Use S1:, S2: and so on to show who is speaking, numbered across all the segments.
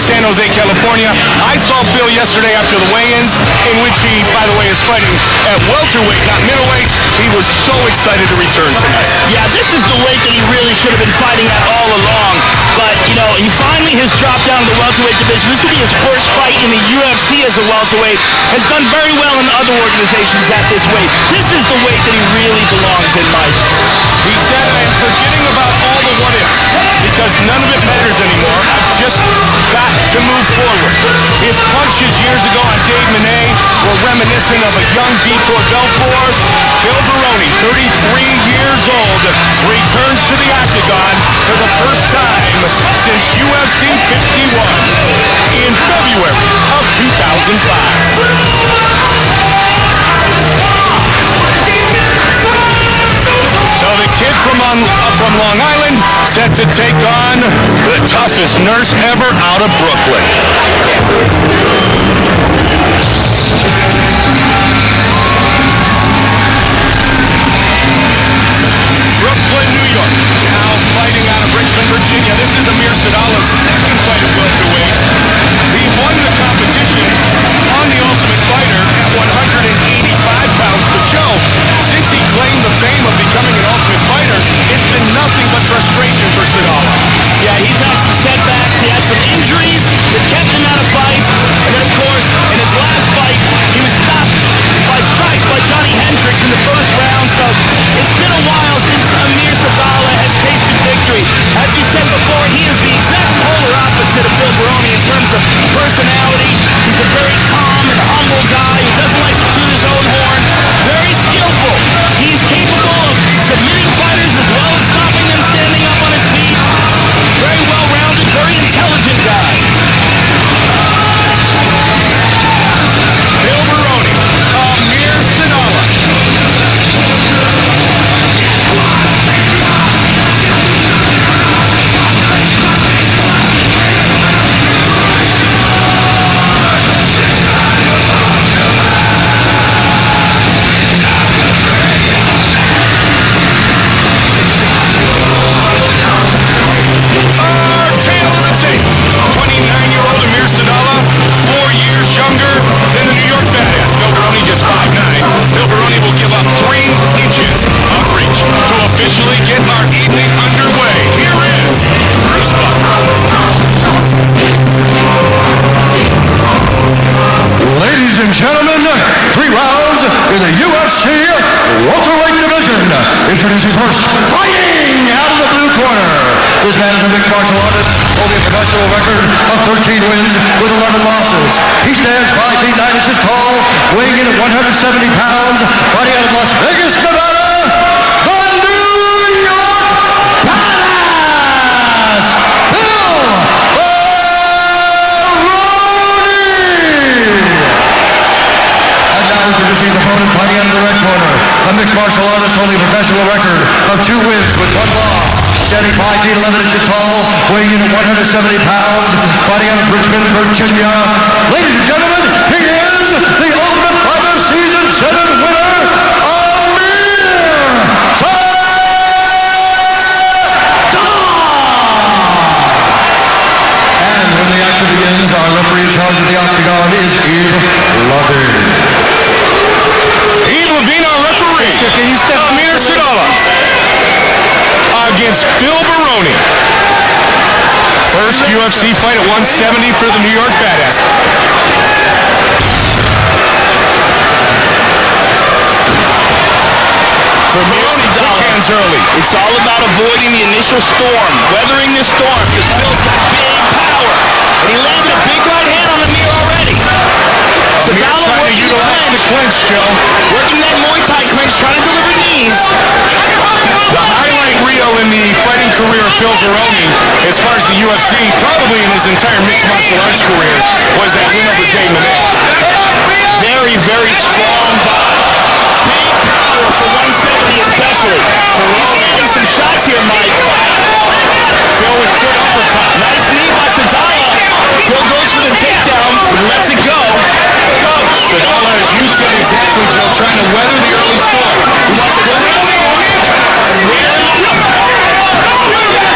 S1: San Jose, California. I saw Phil yesterday after the weigh-ins, in which he, by the way, is fighting at welterweight, not middleweight. He was so excited to return tonight.
S2: Yeah, this is the weight that he really should have been fighting at all along. But, you know, he finally has dropped down to the welterweight division. This will be his first fight in the UFC as a welterweight. Has done very well in other organizations at this weight. This is the weight that he really belongs in, Mike.
S1: He said, I am forgetting about all the what-ifs, because none of it matters anymore. I've just got to move forward. His punches years ago on Dave Monet were reminiscent of a young Vitor Belfort. Phil Baroni, 33 years old, returns to the octagon for the first time since UFC 51 in February of 2005. So the kid from Long Island set to take on the toughest nurse ever out of Brooklyn. Brooklyn, New York, now fighting out of Richmond, Virginia. This is AMIR SADOLAH's second fight at welterweight. He won the competition on The Ultimate Fighter at 185 pounds. But Joe, since he claimed the fame of becoming an Ultimate Fighter, it's been nothing but frustration for SADOLAH.
S2: Yeah, he's had some setbacks. He had some injuries that kept him out of fights. And then, of course, in his last fight, he was stopped by strikes by Johnny Hendricks in the first round. So it's been a while since AMIR SADOLAH has tasted victory. As you said before, he is the exact polar opposite of Phil Baroni in terms of personality. He's a very calm and humble guy who doesn't like to toot his own horn. Very skillful. He's capable of submitting fighters as well as stopping them standing up on his feet. Very well-rounded, very intelligent guy.
S1: Phil Baroni, AMIR SADOLAH.
S3: Introducing first, fighting out of the blue corner. This man is a mixed martial artist, holding a professional record of 13 wins with 11 losses. He stands 5 feet 9 inches tall, weighing in at 170 pounds, fighting out of Las Vegas, Nevada, the New York Badass, Phil Baroni. And now introducing his opponent, fighting out of the red corner. A mixed martial artist holding a professional record of 2 wins with 1 loss. Standing 5 feet 11 inches tall, weighing in at 170 pounds, fighting out of Richmond, Virginia. Ladies and gentlemen, he is the Ultimate Fighter Season 7 winner, AMIR SADOLAH. And when the action begins, our referee in charge of the octagon is Yves Levine.
S1: Yves Levine, our referee. AMIR SADOLAH against Phil Baroni. First UFC fight at 170 for the New York Badass. For Baroni, quick hands early.
S2: It's all about avoiding the initial storm, weathering this storm, because Phil's got big power. And he landed a big right hand on AMIR already.
S1: AMIR trying to utilize the clinch, Joe.
S2: Working that Muay Thai clinch, trying to deliver knees.
S1: The highlight reel in the fighting career of Phil Baroni, as far as the UFC, probably in his entire mixed martial arts career, was that win over Dave Monet.
S2: Very, very strong body. Big power for 170 especially. He's getting some shots here, Mike.
S1: Phil with good uppercut.
S2: Nice knee by SADOLAH. Phil goes for the takedown, lets it go.
S1: SADOLAH, as you said exactly, Joe, trying to weather the early storm.
S2: He wants to go around the storm.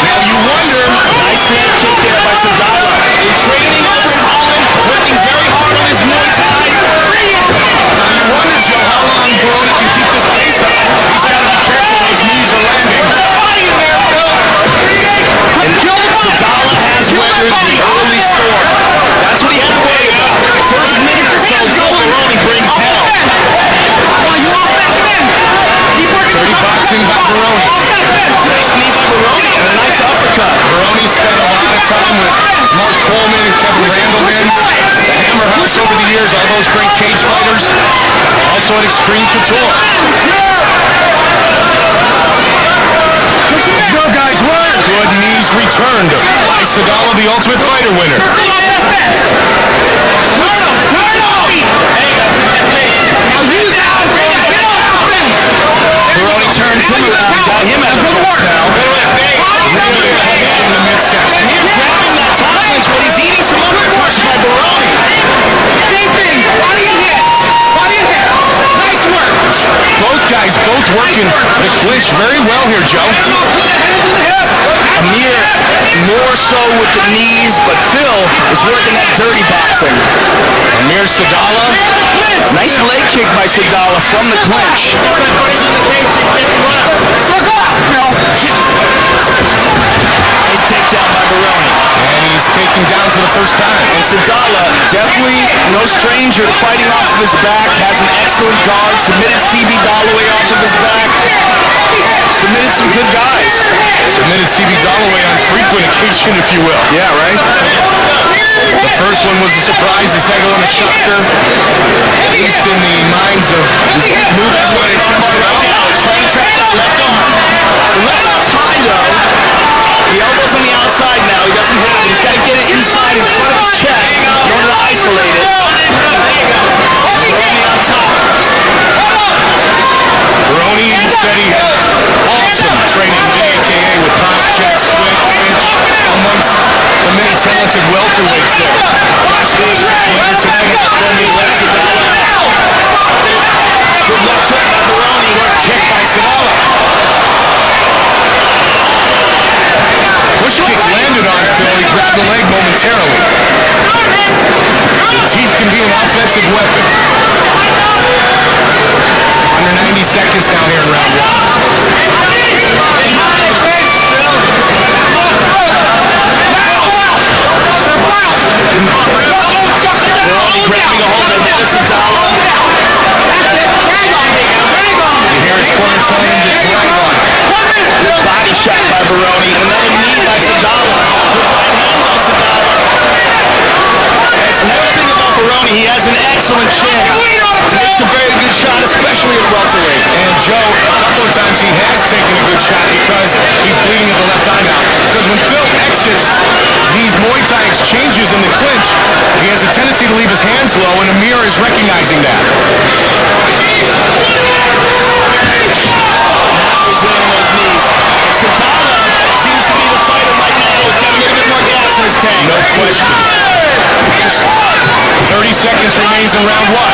S2: Now you wonder, nice hand kick there by SADOLAH. In training,
S1: Warriors, all those great cage fighters, also at Extreme Couture.
S3: Let's go, guys. One.
S1: Good knees returned by Sadollah, the Ultimate Fighter winner. Baroni turns him around, got him out of the fence now. Really in the midsection.
S2: Grabbing that top clinch, but he's eating some uppercuts by Baroni.
S4: Same thing. Body and hit. Body and hit. Nice work.
S1: Both guys both working the clinch very well here, Joe.
S2: Amir more so with the knees, but Phil is working that dirty boxing.
S1: AMIR SADOLAH.
S2: Nice leg kick by Sadollah from the clinch. Nice takedown by Baroni.
S1: And he's taken down for the first time.
S2: And Sadollah, definitely no stranger to fighting off of his back, has an excellent guard, submitted CB Dalloway off of his back, submitted some good guys.
S1: Submitted CB Dalloway on frequent occasion, if you will.
S2: Yeah, right?
S1: The first one was a surprise, the second one a shocker, at least in the minds of moving away from Sadollah.
S2: Trying to track that left arm. The left arm's high, though. The elbow's on the outside now. He doesn't have it. He's got to get it inside in front of his chest in order to isolate it. Baroni on top.
S1: Baroni said he had awesome training with AKA with cross check, swing, pinch, amongst the many talented welterweights there. Watch this later tonight from the left Sadollah.
S2: Good left hook by Baroni.
S1: Good kick by Sadollah. Push kick landed on Phil. He grabbed the leg momentarily. The teeth can be an offensive weapon. Under 90 seconds now here in round one.
S2: Baroni grabbing a hold of the head of Sadollah.
S1: You hear his corner telling him to drag on.
S2: Good body shot by Baroni. Another knee by Sadollah. Good right hand by Sadollah. That's one thing about Baroni. He has an excellent chin. Takes a very good shot, especially at welterweight.
S1: And Joe, a couple of times he has taken a good shot because he's bleeding at the left eye now. Because when Phil exits these Muay Thai exchanges in the clinch, he has a tendency to leave his hands low, and AMIR is recognizing that.
S2: He's in on those knees. Sadollah seems to be the fighter right now. He's got to get a bit more gas in his tank.
S1: No question. 30 seconds remains in round one.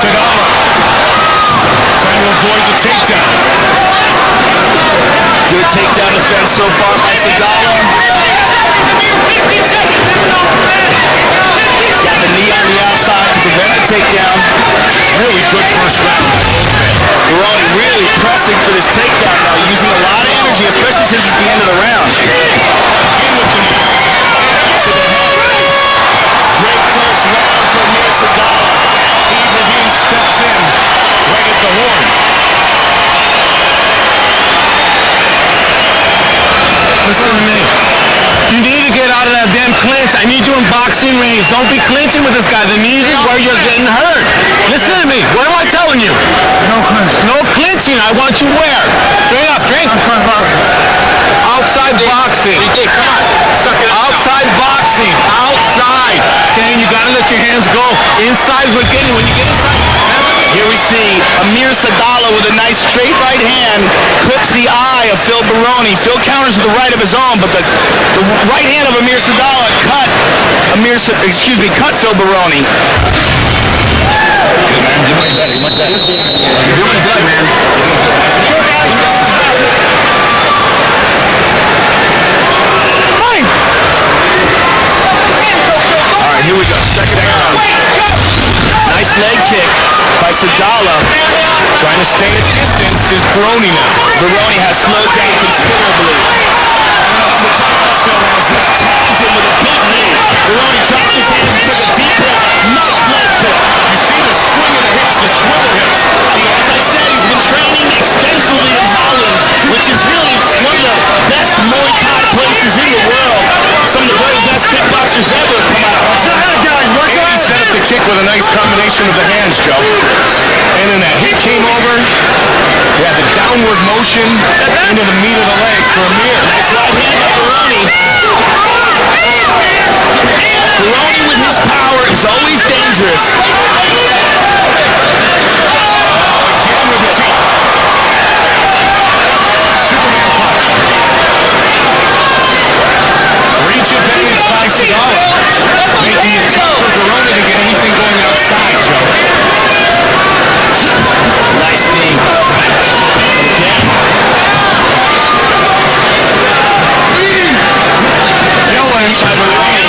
S1: Sadollah trying to avoid the takedown.
S2: Good takedown defense so far by Sadollah. He's got the knee on the outside to prevent the takedown.
S1: Really good first round.
S2: Baroni really pressing for this takedown now, using a lot of energy, especially since it's the end of the round.
S1: Again with the knee.
S2: Great first round for AMIR Sadollah.
S1: Steve Levine steps in right at the horn.
S5: Listen to me. You need to get out of that damn clinch. I need you in boxing rings. Don't be clinching with this guy. The knees is where you're getting hurt. Listen to me. What am I telling you?
S3: No clinch.
S5: No clinching. I want you where? Straight up. Drink. Outside boxing. Hey, come on. Suck it up. Outside boxing. Outside. Okay, you gotta let your hands go. Inside is what getting when you get inside.
S2: Here we see AMIR Sadollah with a nice straight right hand clips the eye of Phil Baroni. Phil counters with the right of his own, but the right hand of AMIR Sadollah cut Phil Baroni.
S3: Hey, man, give me that. You like that? Give me that, man.
S2: Fine. All right, here we go. Second round. Nice leg kick by Sadollah.
S1: Trying to stay at distance is Baroni now.
S2: Baroni has slowed down considerably. Sadollah still has his tagged him with a big knee. Baroni dropped his hands and took a deep breath. Nice leg kick.
S1: You see the swing of the hips, the swivel hips.
S2: As I said, he's been training extensively in Holland, which is really one of the best Muay Thai places in the world. Some of the very best kickboxers ever come out of Holland.
S3: Guys,
S1: with a nice combination of the hands, Joe. And then that hit came over. He had the downward motion into the meat of the leg for Amir.
S2: Nice right hand by Baroni. Baroni with his power is always dangerous.
S1: Again with the teeth. Superman punch. Reach advantage by Sadollah. Making it tough for Baroni to get anything going outside, Joe.
S2: Nice knee. Again.
S1: Dylan by Baroni.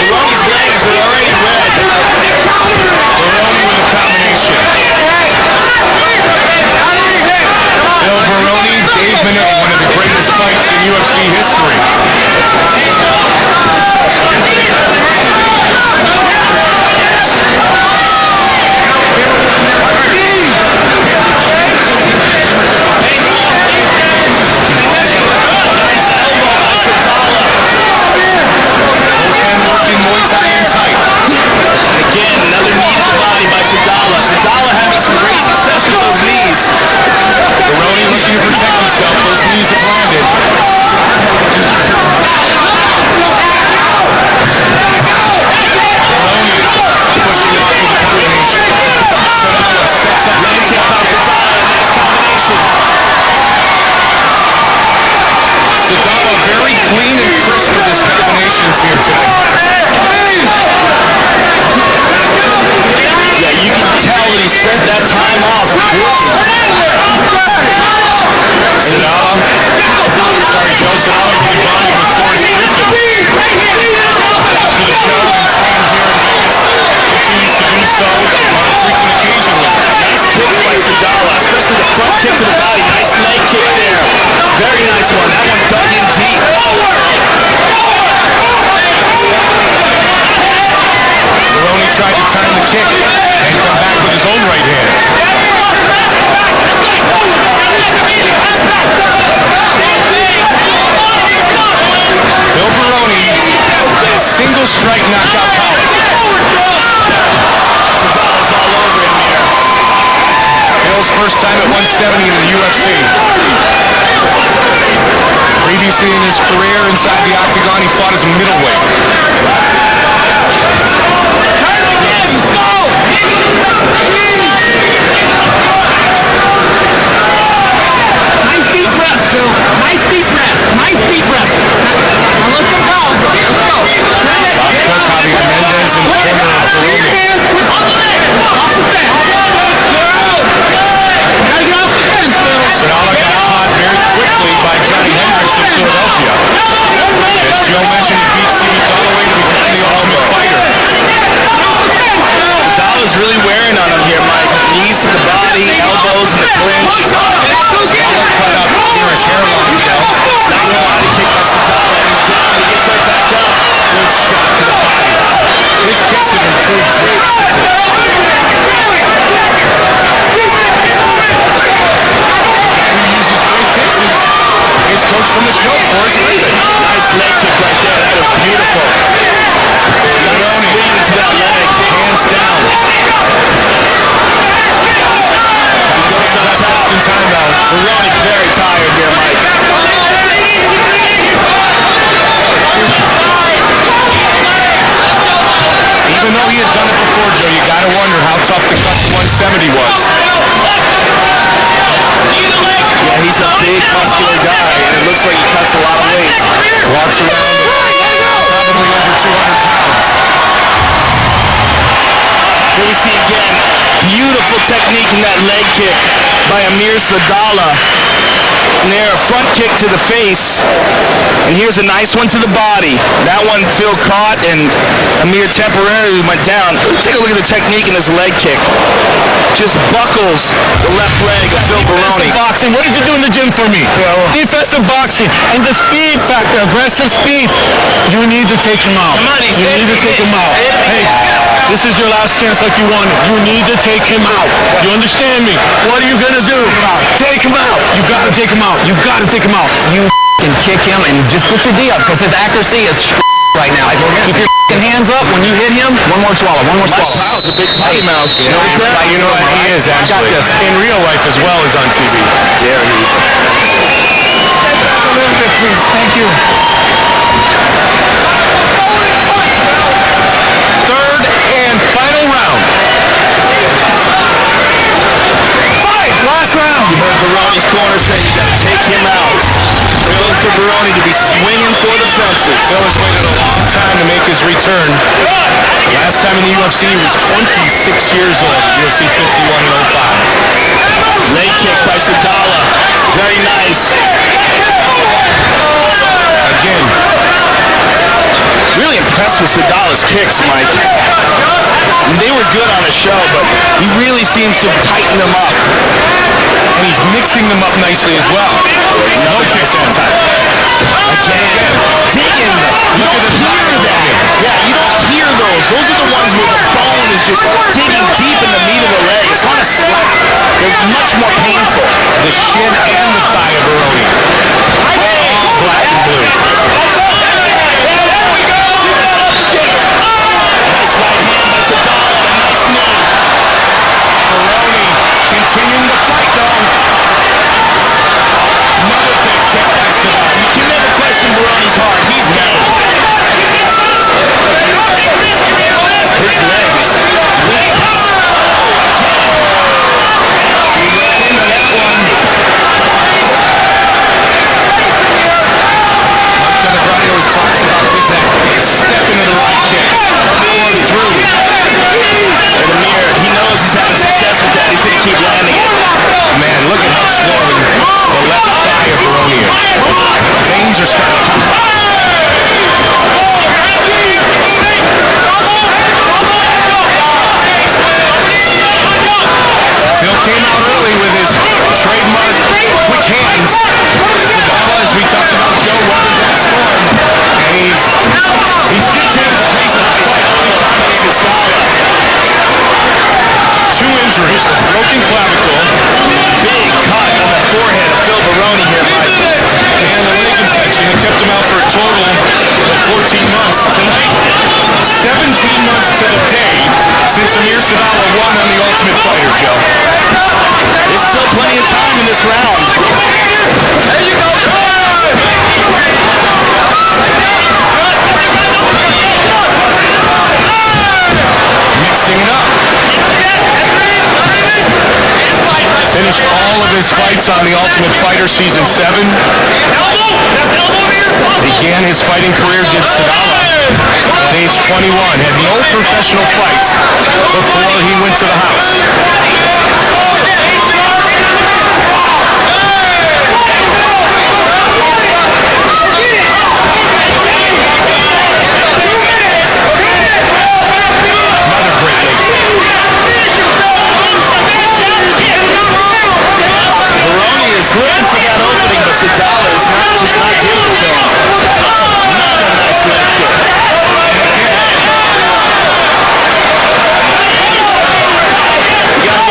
S2: Baroni's legs are already red.
S1: Baroni with a combination. Bill Baroni, Dave Monet, one of the greatest fights in UFC history. Muay Thai in tight.
S2: Again, another knee to the body by Sadollah. Sadollah having some great success with those knees.
S1: Baroni looking to protect himself. Those knees have landed. Baroni pushing off with a combination. Sadollah sets up
S2: Leg kick by Sadollah. Nice combination.
S1: Sadollah very clean and crisp with his combinations here tonight.
S2: Yeah, you can tell that he spent that time off working.
S1: Sadollah, sorry Joe, Sadollah really bonded with Forrest Griffin after the show and trained here in Vegas. Continues to do so on a frequent occasion with him.
S2: Nice kicks by Sadollah, especially the front kick to the body. Nice leg kick there. Very nice one. That one dug in deep.
S1: Baroni tried to time the kick and come back with his own right hand. Bill Baroni with a single strike knockout power.
S2: Sadollah's all over him here.
S1: Bill's first time at 170 in the UFC. Previously in his career inside the octagon, he fought as a middleweight.
S4: Nice deep breath, Phil. Nice deep breath. Nice deep breath. Now let them go. Let's go.
S1: Bob Cook, Javier Mendez in the corner of Baroni.
S4: Hands off the fence. Off the fence. Gotta get off the fence, Phil.
S1: Sadollah got caught very quickly by Johnny Hendricks in Philadelphia. As Joe mentioned, he beat Stevie Galloway to become the Ultimate Fighter.
S2: Sadallah's really wearing on him here, Mike. Knees to the body, elbows in the clinch.
S1: Sadollah cut up near his hairline, Joe.
S2: Nice body kick by Sadollah. He's down. He gets right back up.
S1: Good shot to the body. His kicks have improved drastically. Who uses great kicks is his coach from the show, Forrest Griffin.
S2: Nice leg kick right there. That is beautiful. Nice swing to that leg.
S1: Hands down. He goes out just in time, though.
S2: Baroni very tired here, Mike.
S1: Even though he had done it before, Joe, you gotta wonder how tough the cut to 170 was.
S2: Yeah, he's a big, muscular guy, and it looks like he cuts a lot of weight.
S1: Walks around with probably over 200 pounds.
S2: Here we see again, beautiful technique in that leg kick by AMIR SADOLAH. And there, a front kick to the face. And here's a nice one to the body. That one Phil caught, and Amir temporarily went down. Take a look at the technique in his leg kick. Just buckles the left leg of Phil Baroni.
S5: Boxing. What did you do in the gym for me? Defensive boxing and the speed factor, aggressive speed. You need to take him out.
S2: Come on, he's
S5: you need to take him out. Hey, This is your last chance like you wanted. You need to take him out. You understand me? What are you going to do? Take him out. You got to take him out. You got to take him out.
S6: You can kick him and just get your D up because his accuracy is right now. Keep your hands up when you hit him. One more swallow. One more swallow.
S1: Kyle's a big potty mouth. You know that? You know what he is,
S6: Got
S1: actually.
S6: this.
S1: In real life as well as on TV.
S6: Dare he?
S4: Step back a little bit, please. Thank you.
S1: Third and final round.
S4: Fight! Last round.
S2: You heard Baroni's corner saying you got to take him out. Thrilling for Baroni to be swinging for the fences.
S1: Bill has waited a long time to make his return. Last time in the UFC, he was 26 years old. UFC 51 and 05.
S2: Leg kick by Sadollah. Very nice.
S1: Again,
S2: Really impressed with Sadolah's kicks, Mike. They were good on the show, but he really seems to have tightened them up.
S1: and he's mixing them up nicely as well. No kicks that time.
S2: Again, digging. You don't hear that. Yeah, you don't hear those. Those are the ones where the bone is just digging deep in the meat of the leg. It's not a slap. They're much more painful.
S1: The shin and the thigh of Baroni. All black and blue.
S2: Nice right hand by Sadollah. Nice knee.
S1: Baroni continuing the fight though. Another big kick by Sadollah.
S2: You can never question Baroni's heart. He's game. His legs weak.
S1: He ran into that one. Mark Telegrani always talks about with that step into the right kick. Power through.
S2: And AMIR, he knows he's having success with that. He's going to keep landing it.
S1: Man, look at how swollen the left thigh of Baroni is. Veins are starting to pop up. Phil came out early with his trademark quick hands. Sadollah, as we talked about, Joe weathered that storm, and he's dictated the pace of the fight. He dominated Sadollah. Two injuries, a broken clavicle,
S2: Big cut on the forehead of Phil Baroni here, Mike.
S1: and a leg infection that kept him out for a total of 14 months. Tonight, 17 months to the day since AMIR Sadollah won on The Ultimate Fighter, Joe.
S2: There's still plenty of time in this round. There you go.
S1: Mixing it up. Finished all of his fights on The Ultimate Fighter Season 7. Began his fighting career against Sadollah at age 21. Had no professional fights before he went to the house. Another great leg kick.
S2: Baroni is looking for that opening, but Sadollah is not giving it to him. Another nice leg kick. You gotta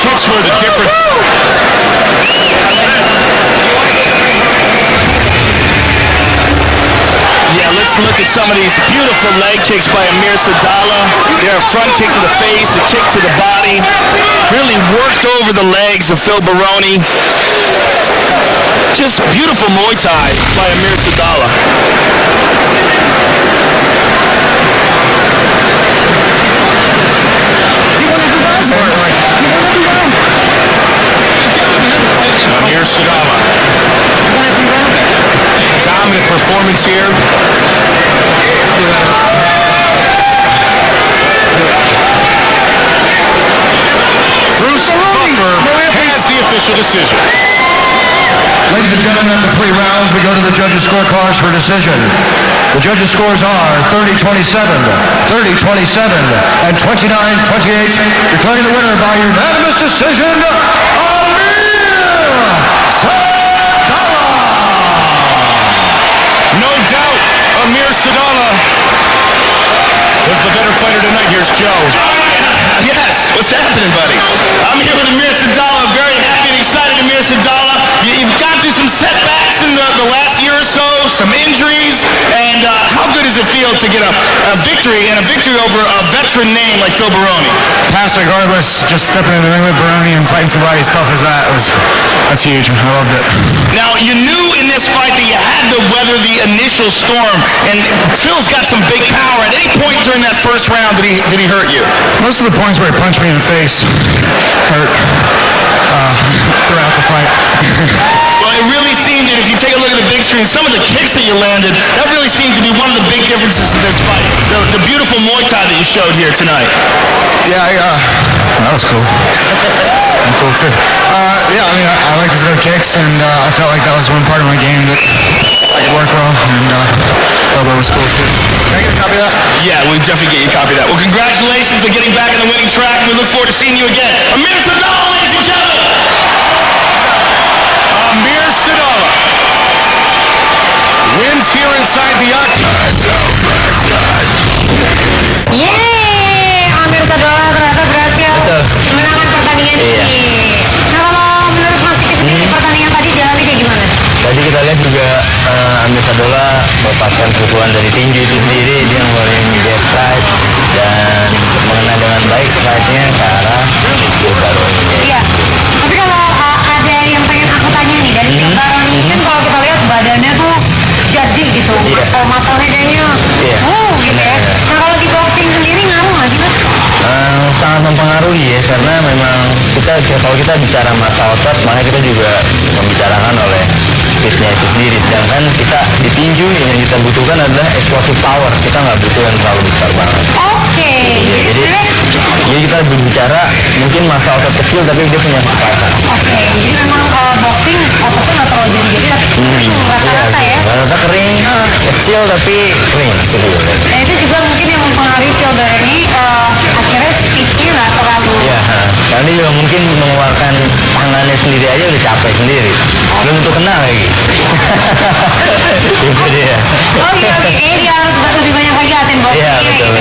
S1: kicks were the difference.
S2: Yeah, let's look at some of these beautiful leg kicks by AMIR SADOLAH. There, a front kick to the face, a kick to the body. Really worked over the legs of Phil Baroni. Just beautiful Muay Thai by AMIR SADOLAH.
S1: AMIR SADOLAH. Dominant performance here. Bruce Buffer has the official decision.
S3: Ladies and gentlemen, after 3 rounds, we go to the judges' scorecards for decision. The judges' scores are 30-27, 30-27, and 29-28, declaring the winner by unanimous decision, AMIR SADOLAH!
S1: No doubt, AMIR SADOLAH was the better fighter tonight. Here's Joe.
S2: Yes, what's happening, buddy? I'm here with AMIR SADOLAH. Very happy and excited, AMIR SADOLAH. You've gone through some setbacks in the last year or so, some injuries, and how good does it feel to get a victory, and a victory over a veteran name like Phil Baroni?
S7: Pass regardless, just stepping in the ring with Baroni and fighting somebody as tough as that's huge. I loved it.
S2: Now, you knew in this fight that you had to weather the initial storm, and Phil's got some big power. At any point during that first round, did he hurt you?
S7: Most of the points where he punched me in the face hurt throughout the fight.
S2: Well, it really seemed that if you take a look at the big screen, some of the kicks that you landed, that really seemed to be one of the big differences in this fight. The beautiful Muay Thai that you showed here tonight.
S7: Yeah, that was cool. I'm cool too. Yeah, I mean, I like his little kicks, and I felt like that was one part of my game that I could work well, and elbow was cool too. Can I get a copy of that?
S2: Yeah, we'll definitely get you a copy of that. Well, congratulations on getting back on the winning track, and we look forward to seeing you again. AMIR SADOLAH, ladies and gentlemen!
S1: AMIR SADOLAH wins here inside the octagon.
S8: Yeay, AMIR SADOLAH ternyata berhasil memenangkan pertandingan ini. Nah, kalau menurut Mas Kiki, pertandingan tadi jalannya kayak gimana?
S6: Tadi kita lihat juga AMIR SADOLAH melepaskan pukulan dari tinju itu sendiri. Dia ngeluarin jab strike dan mengenai dengan baik strike-nya ke arah Phil Baroni.
S8: Iya, tapi kalau ada yang pengen aku tanya nih, dari Phil Baroni kan kalau kita lihat badannya tuh jadi gitu, muscle-muscle-nya kayaknya gitu ya. Nah, kalau di boxing sendiri ngaruh nggak sih, Mas?
S6: Sangat mempengaruhi ya, karena memang kalau kita bicara massa otot, makanya kita juga membicarakan oleh speednya itu sendiri. Sedangkan kita di tinju yang kita butuhkan adalah explosive power. Kita nggak butuh yang terlalu besar banget.
S8: Oke.
S6: Jadi kita berbicara mungkin massa otot kecil tapi dia punya kekuatan.
S8: Oke, jadi memang boxing ototnya nggak terlalu jadi tapi rata-rata ya.
S6: Rata kering, kecil tapi kering.
S8: Nah, itu juga mungkin yang mempengaruhi Phil Baroni akhirnya speednya nggak terlalu.
S6: Iya, karena dia juga mungkin mengeluarkan tangannya sendiri aja udah capek sendiri. Belum tentu kena lagi. Itu dia.
S8: Oh iya, oke. Dia harus lebih banyak lagi latihan boxing.
S6: Iya, betul.